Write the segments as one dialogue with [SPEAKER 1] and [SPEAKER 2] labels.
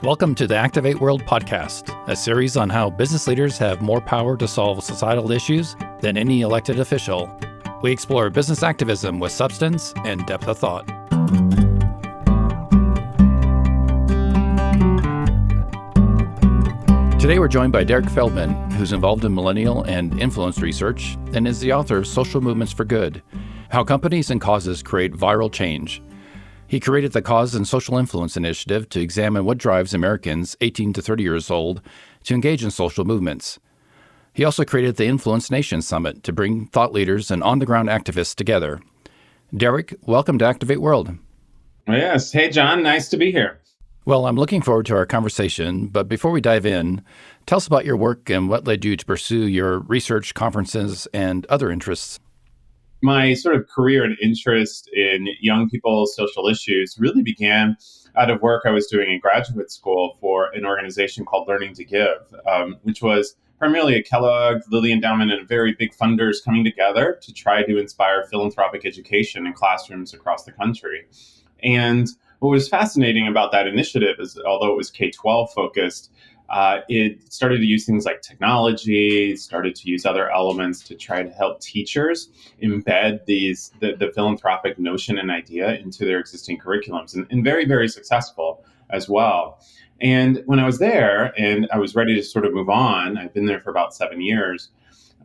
[SPEAKER 1] Welcome to the Activate World podcast, a series on how business leaders have more power to solve societal issues than any elected official. We explore business activism with substance and depth of thought. Today we're joined by Derrick Feldmann, who's involved in millennial and influence research and is the author of Social Movements for Good: How Companies and Causes Create Viral Change. He created the Cause and Social Influence Initiative to examine what drives Americans 18 to 30 years old to engage in social movements. He also created the Influence Nation Summit to bring thought leaders and on-the-ground activists together. Derrick, welcome to Activate World.
[SPEAKER 2] Yes. Hey, John. Nice to be here.
[SPEAKER 1] Well, I'm looking forward to our conversation, but before we dive in, tell us about your work and what led you to pursue your research, conferences, and other interests.
[SPEAKER 2] My sort of career and interest in young people's social issues really began out of work I was doing in graduate school for an organization called Learning to Give, which was primarily a Kellogg, Lilly Endowment, and very big funders coming together to try to inspire philanthropic education in classrooms across the country. And what was fascinating about that initiative is, although it was K-12 focused, it started to use things like technology, started to use other elements to try to help teachers embed the philanthropic notion and idea into their existing curriculums, and very, very successful as well. And when I was there and I was ready to sort of move on, I've been there for about 7 years.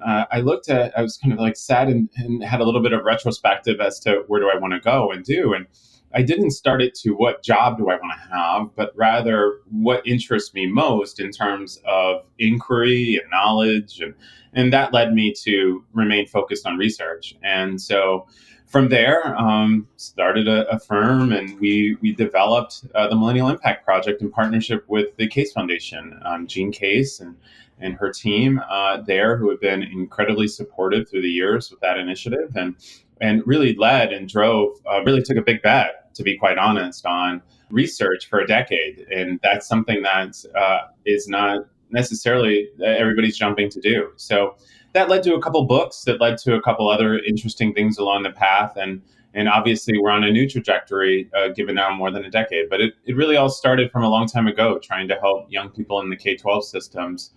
[SPEAKER 2] I was kind of like sad and had a little bit of retrospective as to where do I want to go and do. And I didn't start it to what job do I want to have, but rather what interests me most in terms of inquiry and knowledge. And that led me to remain focused on research. And so from there, started a firm, and we developed the Millennial Impact Project in partnership with the Case Foundation. Jean Case and her team there, who have been incredibly supportive through the years with that initiative, and really led and drove, really took a big bet, to be quite honest, on research for a decade. And that's something that is not necessarily everybody's jumping to do. So that led to a couple books, that led to a couple other interesting things along the path. And obviously we're on a new trajectory given now more than a decade. But it really all started from a long time ago, trying to help young people in the K-12 systems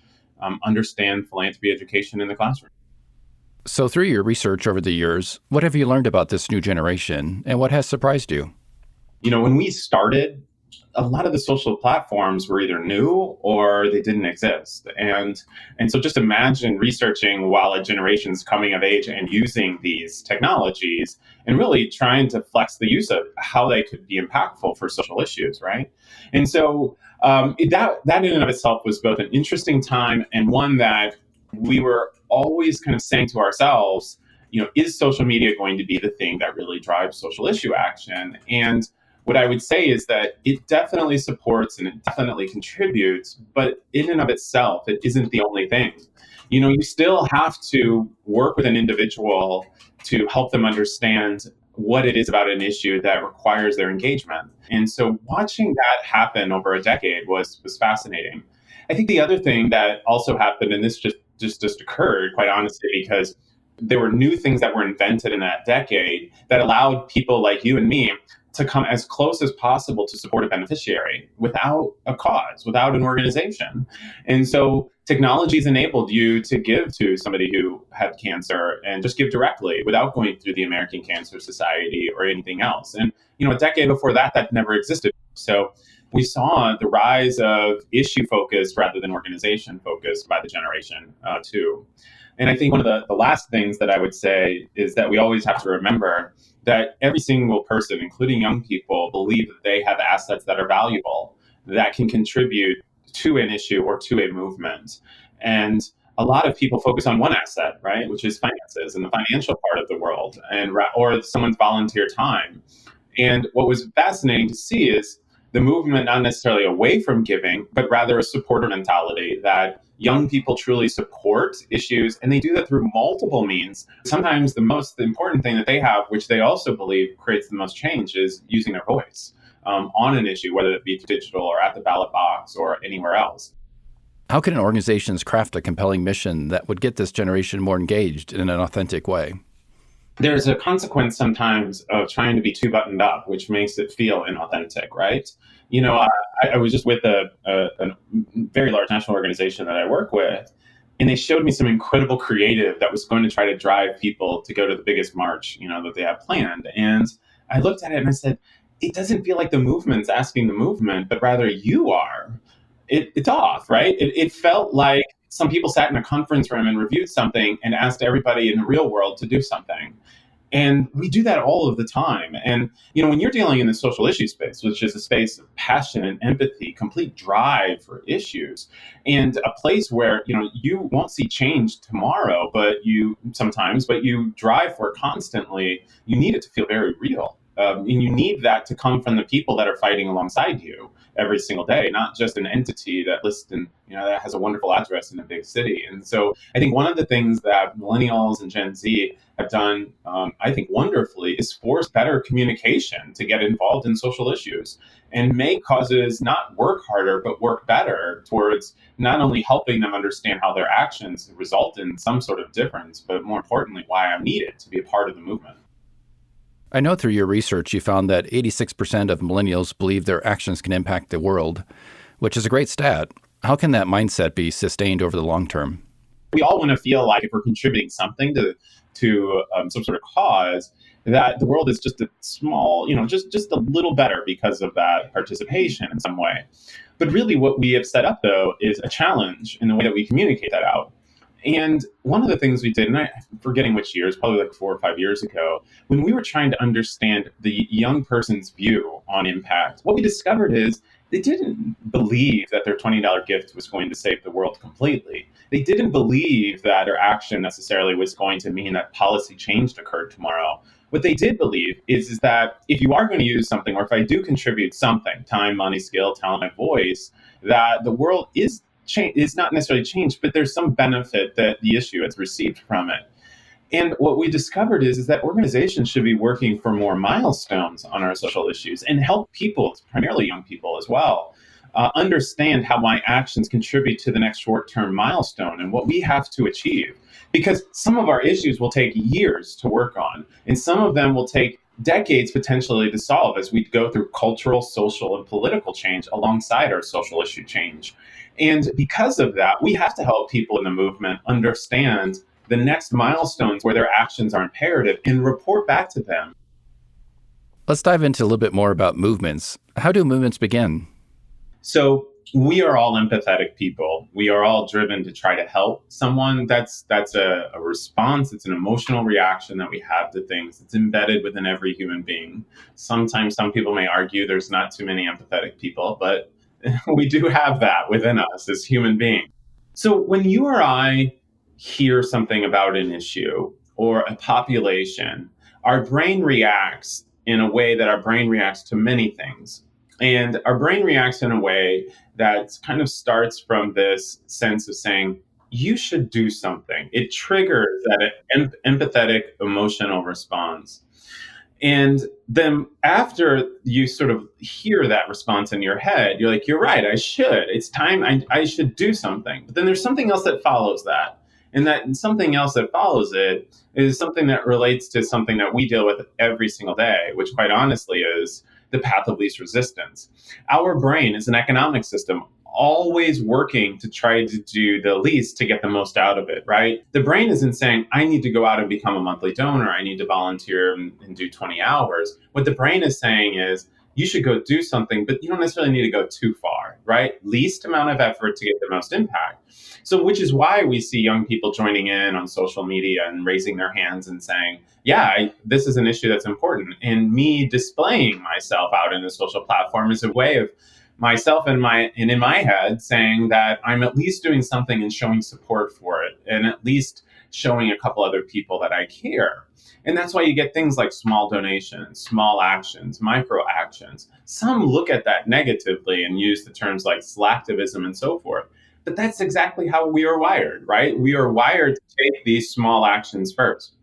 [SPEAKER 2] understand philanthropy education in the classroom.
[SPEAKER 1] So through your research over the years, what have you learned about this new generation, and what has surprised you?
[SPEAKER 2] You know, when we started, a lot of the social platforms were either new or they didn't exist. And so just imagine researching while a generation's coming of age and using these technologies and really trying to flex the use of how they could be impactful for social issues, right? And so that in and of itself was both an interesting time and one that we were always kind of saying to ourselves, you know, is social media going to be the thing that really drives social issue action? And what I would say is that it definitely supports and it definitely contributes, but in and of itself, it isn't the only thing. You know, you still have to work with an individual to help them understand what it is about an issue that requires their engagement. And so watching that happen over a decade was fascinating. I think the other thing that also happened, and this just occurred, quite honestly, because there were new things that were invented in that decade that allowed people like you and me to come as close as possible to support a beneficiary without a cause, without an organization. And so technology's enabled you to give to somebody who had cancer and just give directly without going through the American Cancer Society or anything else. And, you know, a decade before that never existed. So we saw the rise of issue focused rather than organization focused by the generation too. And I think one of the last things that I would say is that we always have to remember that every single person, including young people, believe that they have assets that are valuable, that can contribute to an issue or to a movement. And a lot of people focus on one asset, right, which is finances and the financial part of the world, or someone's volunteer time. And what was fascinating to see is the movement not necessarily away from giving, but rather a supporter mentality, that young people truly support issues, and they do that through multiple means. Sometimes the most important thing that they have, which they also believe creates the most change, is using their voice on an issue, whether it be digital or at the ballot box or anywhere else.
[SPEAKER 1] How can organizations craft a compelling mission that would get this generation more engaged in an authentic way?
[SPEAKER 2] there's a consequence sometimes of trying to be too buttoned up, which makes it feel inauthentic, right? You know, I was just with a very large national organization that I work with, and they showed me some incredible creative that was going to try to drive people to go to the biggest march, that they have planned. And I looked at it and I said, it doesn't feel like the movement's asking the movement, but rather you are. It's off, right? It felt like some people sat in a conference room and reviewed something and asked everybody in the real world to do something. And we do that all of the time. And, when you're dealing in the social issue space, which is a space of passion and empathy, complete drive for issues, and a place where, you won't see change tomorrow, but you drive for it constantly, you need it to feel very real. And you need that to come from the people that are fighting alongside you every single day, not just an entity that lists in, that has a wonderful address in a big city. And so I think one of the things that millennials and Gen Z have done, I think, wonderfully, is force better communication to get involved in social issues and make causes not work harder, but work better towards not only helping them understand how their actions result in some sort of difference, but more importantly, why I'm needed to be a part of the movement.
[SPEAKER 1] I know through your research you found that 86% of millennials believe their actions can impact the world, which is a great stat. How can that mindset be sustained over the long term?
[SPEAKER 2] We all want to feel like if we're contributing something to some sort of cause, that the world is just a small, just a little better because of that participation in some way. But really what we have set up, though, is a challenge in the way that we communicate that out. And one of the things we did, and I'm forgetting which years, probably like 4 or 5 years ago, when we were trying to understand the young person's view on impact, what we discovered is they didn't believe that their $20 gift was going to save the world completely. They didn't believe that their action necessarily was going to mean that policy change occurred tomorrow. What they did believe is that if you are going to use something, or if I do contribute something, time, money, skill, talent, my voice, that the world is not necessarily changed, but there's some benefit that the issue has received from it. And what we discovered is that organizations should be working for more milestones on our social issues and help people, primarily young people as well, understand how my actions contribute to the next short-term milestone and what we have to achieve. Because some of our issues will take years to work on, and some of them will take decades potentially to solve as we go through cultural, social, and political change alongside our social issue change. And because of that, we have to help people in the movement understand the next milestones where their actions are imperative and report back to them.
[SPEAKER 1] Let's dive into a little bit more about movements. How do movements begin?
[SPEAKER 2] So we are all empathetic people. We are all driven to try to help someone. That's a response. It's an emotional reaction that we have to things. It's embedded within every human being. Sometimes some people may argue there's not too many empathetic people, but we do have that within us as human beings. So when you or I hear something about an issue or a population, our brain reacts in a way that our brain reacts to many things. And our brain reacts in a way that kind of starts from this sense of saying, you should do something. It triggers that empathetic emotional response. And then after you sort of hear that response in your head, you're like, you're right, I should. It's time, I should do something. But then there's something else that follows that. And that something else that follows it is something that relates to something that we deal with every single day, which quite honestly is the path of least resistance. Our brain is an economic system, always working to try to do the least to get the most out of it, right? The brain isn't saying, I need to go out and become a monthly donor. I need to volunteer and do 20 hours. What the brain is saying is, you should go do something, but you don't necessarily need to go too far, right? Least amount of effort to get the most impact. So, which is why we see young people joining in on social media and raising their hands and saying, yeah, this is an issue that's important. And me displaying myself out in the social platform is a way of myself and in my head saying that I'm at least doing something and showing support for it, and at least showing a couple other people that I care. And that's why you get things like small donations, small actions, micro actions. Some look at that negatively and use the terms like slacktivism and so forth. But that's exactly how we are wired, right? We are wired to take these small actions first.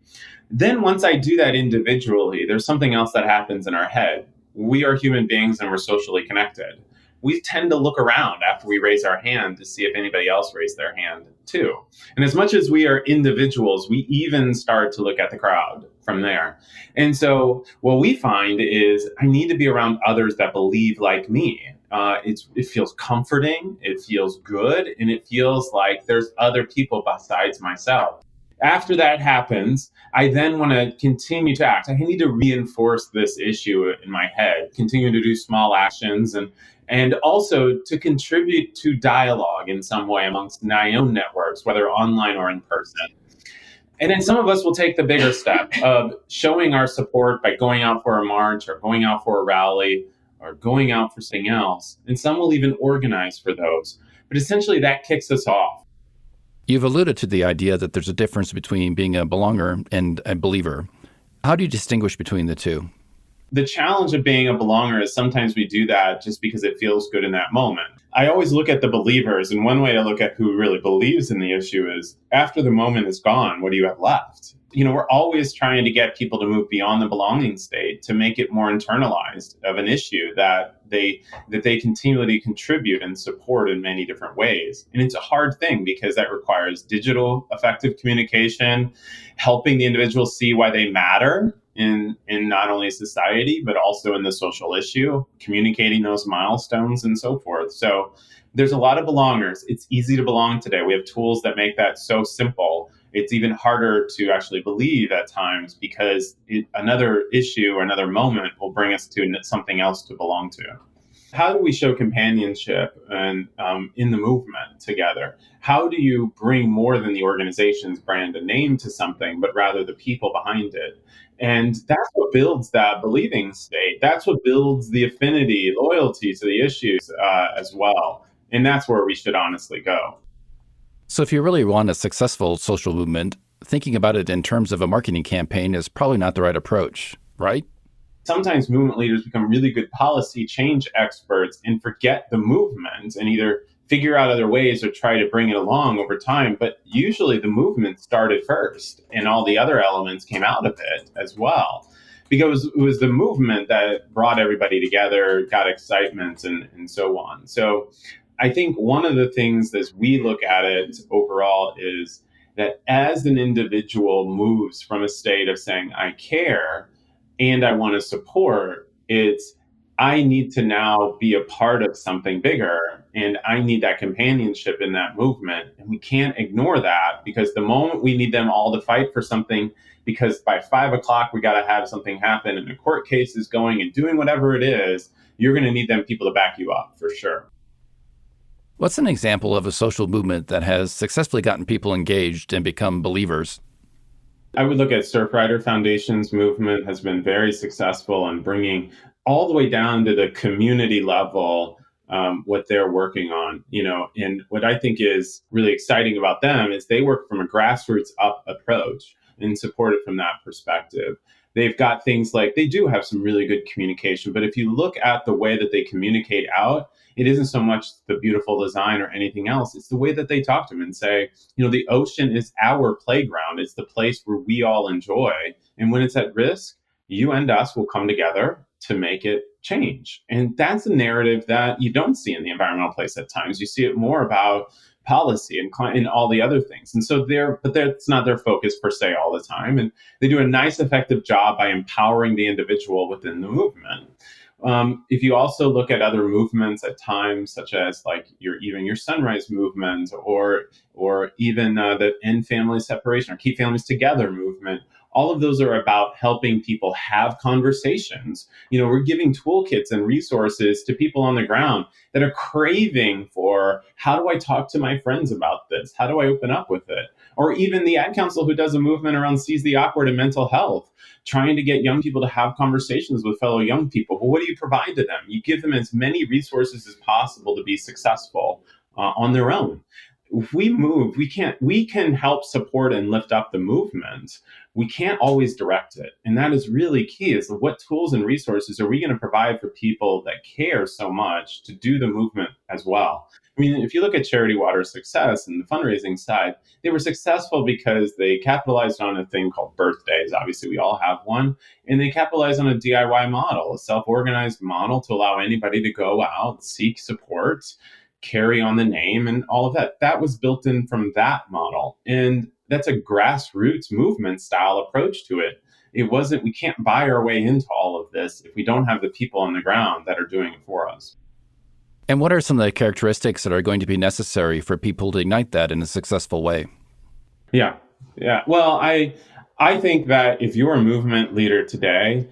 [SPEAKER 2] Then once I do that individually, there's something else that happens in our head. We are human beings and we're socially connected. we tend to look around after we raise our hand to see if anybody else raised their hand too. And as much as we are individuals, we even start to look at the crowd from there. And so what we find is I need to be around others that believe like me. It feels comforting, it feels good, and it feels like there's other people besides myself. After that happens, I then want to continue to act. I need to reinforce this issue in my head, continue to do small actions, and also to contribute to dialogue in some way amongst my own networks, whether online or in person. And then some of us will take the bigger step of showing our support by going out for a march or going out for a rally or going out for something else. And some will even organize for those. But essentially, that kicks us off.
[SPEAKER 1] You've alluded to the idea that there's a difference between being a belonger and a believer. How do you distinguish between the two?
[SPEAKER 2] The challenge of being a belonger is sometimes we do that just because it feels good in that moment. I always look at the believers, and one way to look at who really believes in the issue is after the moment is gone, what do you have left? We're always trying to get people to move beyond the belonging state to make it more internalized of an issue that they continually contribute and support in many different ways. And it's a hard thing because that requires digital effective communication, helping the individual see why they matter in not only society, but also in the social issue, communicating those milestones and so forth. So there's a lot of belongers. It's easy to belong today. We have tools that make that so simple. It's even harder to actually believe at times because another issue or another moment will bring us to something else to belong to. How do we show companionship and in the movement together? How do you bring more than the organization's brand and name to something, but rather the people behind it? And that's what builds that believing state. That's what builds the affinity, loyalty to the issues as well. And that's where we should honestly go.
[SPEAKER 1] So if you really want a successful social movement, thinking about it in terms of a marketing campaign is probably not the right approach, right?
[SPEAKER 2] Sometimes movement leaders become really good policy change experts and forget the movement and either figure out other ways or try to bring it along over time. But usually the movement started first and all the other elements came out of it as well. Because it was the movement that brought everybody together, got excitement, and so on. So I think one of the things as we look at it overall is that as an individual moves from a state of saying, I care and I want to support, it's I need to now be a part of something bigger and I need that companionship in that movement. And we can't ignore that because the moment we need them all to fight for something, because by 5 o'clock, we got to have something happen and the court case is going and doing whatever it is, you're going to need them people to back you up for sure.
[SPEAKER 1] What's an example of a social movement that has successfully gotten people engaged and become believers?
[SPEAKER 2] I would look at Surfrider Foundation's movement has been very successful in bringing all the way down to the community level what they're working on. And what I think is really exciting about them is they work from a grassroots up approach and support it from that perspective. They've got things like they do have some really good communication, but if you look at the way that they communicate out, it isn't so much the beautiful design or anything else. It's the way that they talk to them and say, the ocean is our playground. It's the place where we all enjoy. And when it's at risk, you and us will come together to make it change. And that's a narrative that you don't see in the environmental place at times. You see it more about policy and all the other things. And so that's not their focus per se all the time. And they do a nice, effective job by empowering the individual within the movement. If you also look at other movements at times, such as like your Sunrise movement, or even the End Family Separation or Keep Families Together movement, all of those are about helping people have conversations. We're giving toolkits and resources to people on the ground that are craving for, how do I talk to my friends about this? How do I open up with it? Or even the Ad Council, who does a movement around Seize the Awkward and mental health, trying to get young people to have conversations with fellow young people. But what do you provide to them? You give them as many resources as possible to be successful on their own. if we move, we can help support and lift up the movement. We can't always direct it. And that is really key, is what tools and resources are we going to provide for people that care so much to do the movement as well? I mean, if you look at Charity Water's success and the fundraising side, they were successful because they capitalized on a thing called birthdays. Obviously, we all have one. And they capitalized on a DIY model, a self organized model to allow anybody to go out, seek support, carry on the name, and all of that. That was built in from that model. And that's a grassroots movement style approach to it. It wasn't, we can't buy our way into all of this if we don't have the people on the ground that are doing it for us.
[SPEAKER 1] And what are some of the characteristics that are going to be necessary for people to ignite that in a successful way?
[SPEAKER 2] Yeah. Yeah. Well, I think that if you're a movement leader today,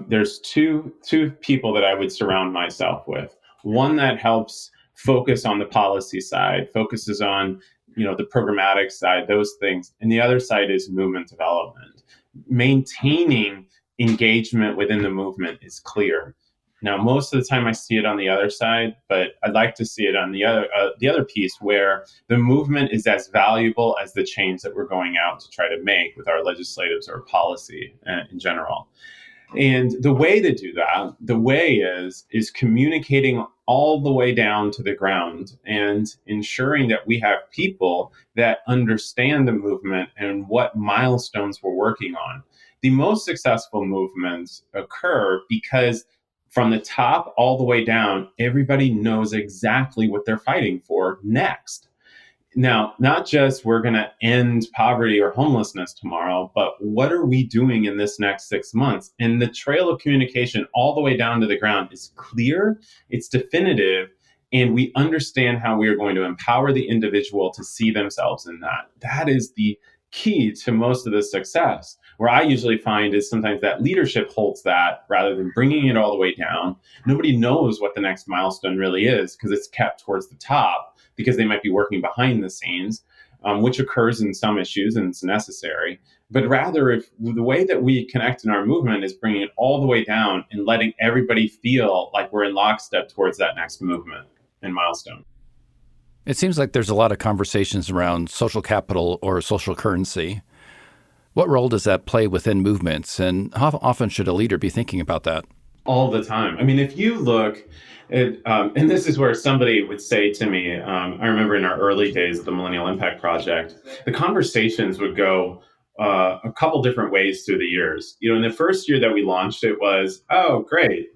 [SPEAKER 2] there's two people that I would surround myself with. One that helps focus on the policy side, focuses on the programmatic side, those things, and the other side is movement development. Maintaining engagement within the movement is clear. Now, most of the time, I see it on the other side, but I'd like to see it on the other piece where the movement is as valuable as the change that we're going out to try to make with our legislatives or policy in general. And the way to do that, the way is communicating all the way down to the ground and ensuring that we have people that understand the movement and what milestones we're working on. The most successful movements occur because from the top all the way down, everybody knows exactly what they're fighting for next. Now, not just we're going to end poverty or homelessness tomorrow, but what are we doing in this next 6 months? And the trail of communication all the way down to the ground is clear, it's definitive, and we understand how we are going to empower the individual to see themselves in that. That is the key to most of the success. Where I usually find is sometimes that leadership holds that rather than bringing it all the way down. Nobody knows what the next milestone really is because it's kept towards the top because they might be working behind the scenes, which occurs in some issues and it's necessary. But rather, if the way that we connect in our movement is bringing it all the way down and letting everybody feel like we're in lockstep towards that next movement and milestone.
[SPEAKER 1] It seems like there's a lot of conversations around social capital or social currency. What role does that play within movements, and how often should a leader be thinking about that?
[SPEAKER 2] All the time. I mean, if you look at, and this is where somebody would say to me, I remember in our early days of the Millennial Impact Project, the conversations would go a couple different ways through the years. In the first year that we launched it was, oh, great.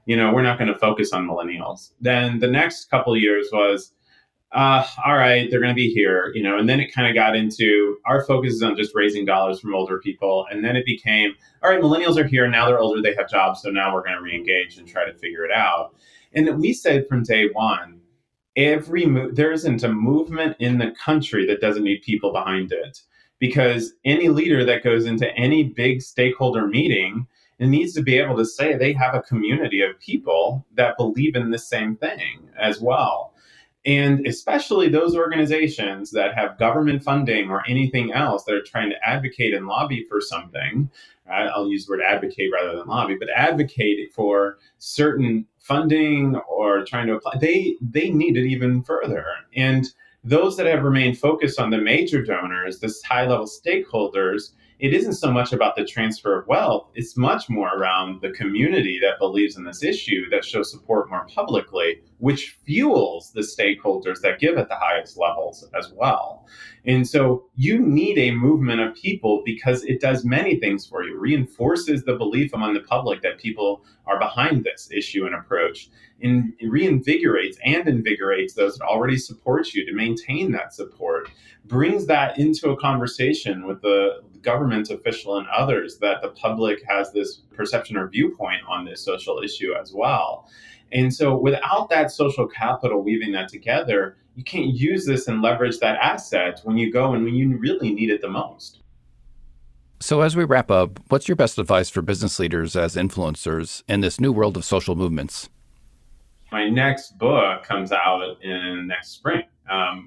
[SPEAKER 2] We're not going to focus on millennials. Then the next couple of years was, all right, they're going to be here, and then it kind of got into our focus is on just raising dollars from older people. And then it became, all right, millennials are here. Now they're older, they have jobs. So now we're going to re-engage and try to figure it out. And we said from day one, there isn't a movement in the country that doesn't need people behind it, because any leader that goes into any big stakeholder meeting and needs to be able to say they have a community of people that believe in the same thing as well. And especially those organizations that have government funding or anything else that are trying to advocate and lobby for something. I'll use the word advocate rather than lobby, but advocate for certain funding or trying to apply, they need it even further. And those that have remained focused on the major donors, this high level stakeholders, it isn't so much about the transfer of wealth. It's much more around the community that believes in this issue, that shows support more publicly, which fuels the stakeholders that give at the highest levels as well. And so you need a movement of people because it does many things for you. It reinforces the belief among the public that people are behind this issue and approach, and it reinvigorates and invigorates those that already support you to maintain that support, brings that into a conversation with the government official and others that the public has this perception or viewpoint on this social issue as well. And so without that social capital weaving that together, you can't use this and leverage that asset when you go and when you really need it the most.
[SPEAKER 1] So as we wrap up, what's your best advice for business leaders as influencers in this new world of social movements?
[SPEAKER 2] My next book comes out in next spring, and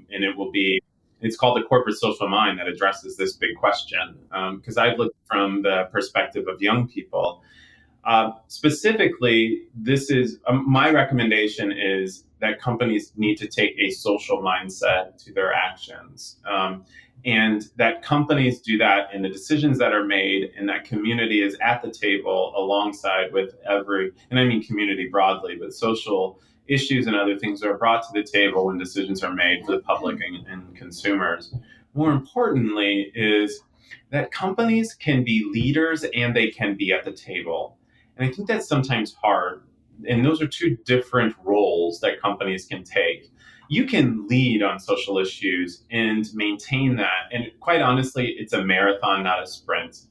[SPEAKER 2] it's called The Corporate Social Mind, that addresses this big question. Because I've looked from the perspective of young people. Specifically, this is my recommendation is that companies need to take a social mindset to their actions. And that companies do that in the decisions that are made, and that community is at the table alongside with and I mean community broadly, but social issues and other things are brought to the table when decisions are made for the public and consumers. More importantly, is that companies can be leaders and they can be at the table. And I think that's sometimes hard. And those are two different roles that companies can take. You can lead on social issues and maintain that. And quite honestly, it's a marathon, not a sprint.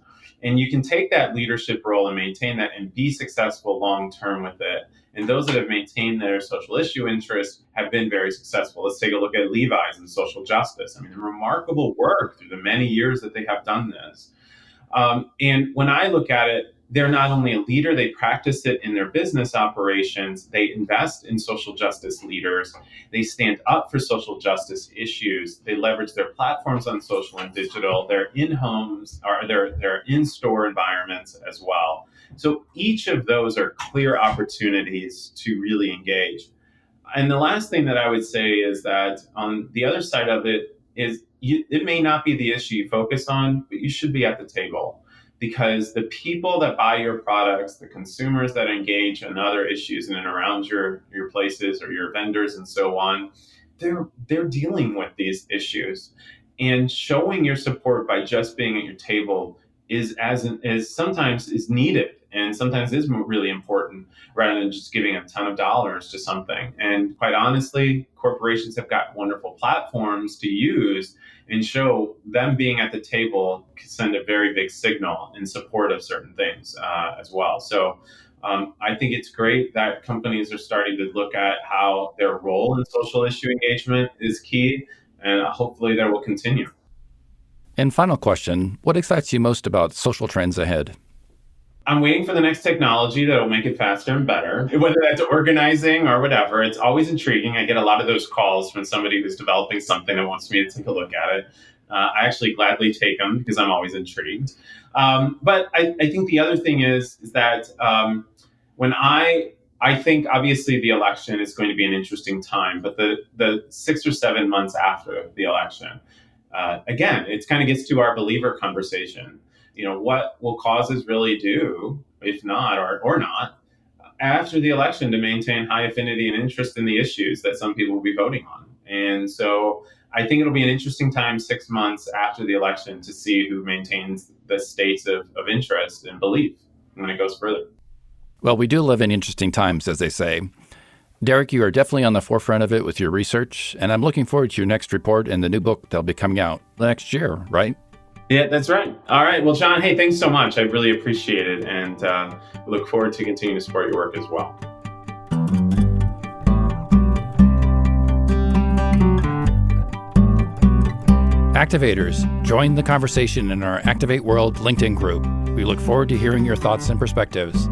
[SPEAKER 2] And you can take that leadership role and maintain that and be successful long term with it. And those that have maintained their social issue interests have been very successful. Let's take a look at Levi's and social justice. I mean, remarkable work through the many years that they have done this. And when I look at it, they're not only a leader, they practice it in their business operations. They invest in social justice leaders. They stand up for social justice issues. They leverage their platforms on social and digital. They're in homes, or they're in store environments as well. So each of those are clear opportunities to really engage. And the last thing that I would say is that on the other side of it is it may not be the issue you focus on, but you should be at the table. Because the people that buy your products, the consumers that engage in other issues in and around your places or your vendors and so on, they're dealing with these issues. And showing your support by just being at your table is sometimes is needed and sometimes is really important rather than just giving a ton of dollars to something. And quite honestly, corporations have got wonderful platforms to use and show them being at the table can send a very big signal in support of certain things as well. So I think it's great that companies are starting to look at how their role in social issue engagement is key, and hopefully that will continue.
[SPEAKER 1] And final question, what excites you most about social trends ahead?
[SPEAKER 2] I'm waiting for the next technology that'll make it faster and better, whether that's organizing or whatever. It's always intriguing. I get a lot of those calls from somebody who's developing something and wants me to take a look at it. I actually gladly take them because I'm always intrigued. But I think the other thing is that when I think obviously the election is going to be an interesting time, but the 6 or 7 months after the election, again, it kind of gets to our believer conversation. You know, what will causes really do, if not, or not, after the election to maintain high affinity and interest in the issues that some people will be voting on. And so I think it'll be an interesting time 6 months after the election to see who maintains the states of interest and belief when it goes further.
[SPEAKER 1] Well, we do live in interesting times, as they say. Derrick, you are definitely on the forefront of it with your research, and I'm looking forward to your next report and the new book that'll be coming out next year, right?
[SPEAKER 2] Yeah, that's right. All right. Well, John, hey, thanks so much. I really appreciate it. And look forward to continuing to support your work as well.
[SPEAKER 1] Activators, join the conversation in our Activate World LinkedIn group. We look forward to hearing your thoughts and perspectives.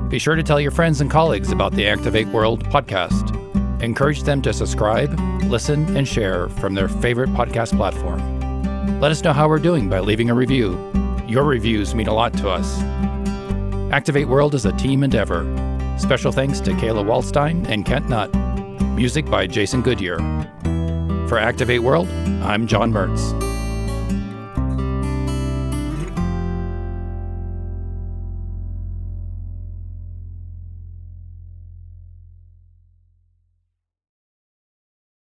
[SPEAKER 1] Be sure to tell your friends and colleagues about the Activate World podcast. Encourage them to subscribe, listen, and share from their favorite podcast platform. Let us know how we're doing by leaving a review. Your reviews mean a lot to us. Activate World is a team endeavor. Special thanks to Kayla Waldstein and Kent Nutt. Music by Jason Goodyear. For Activate World, I'm John Mertz.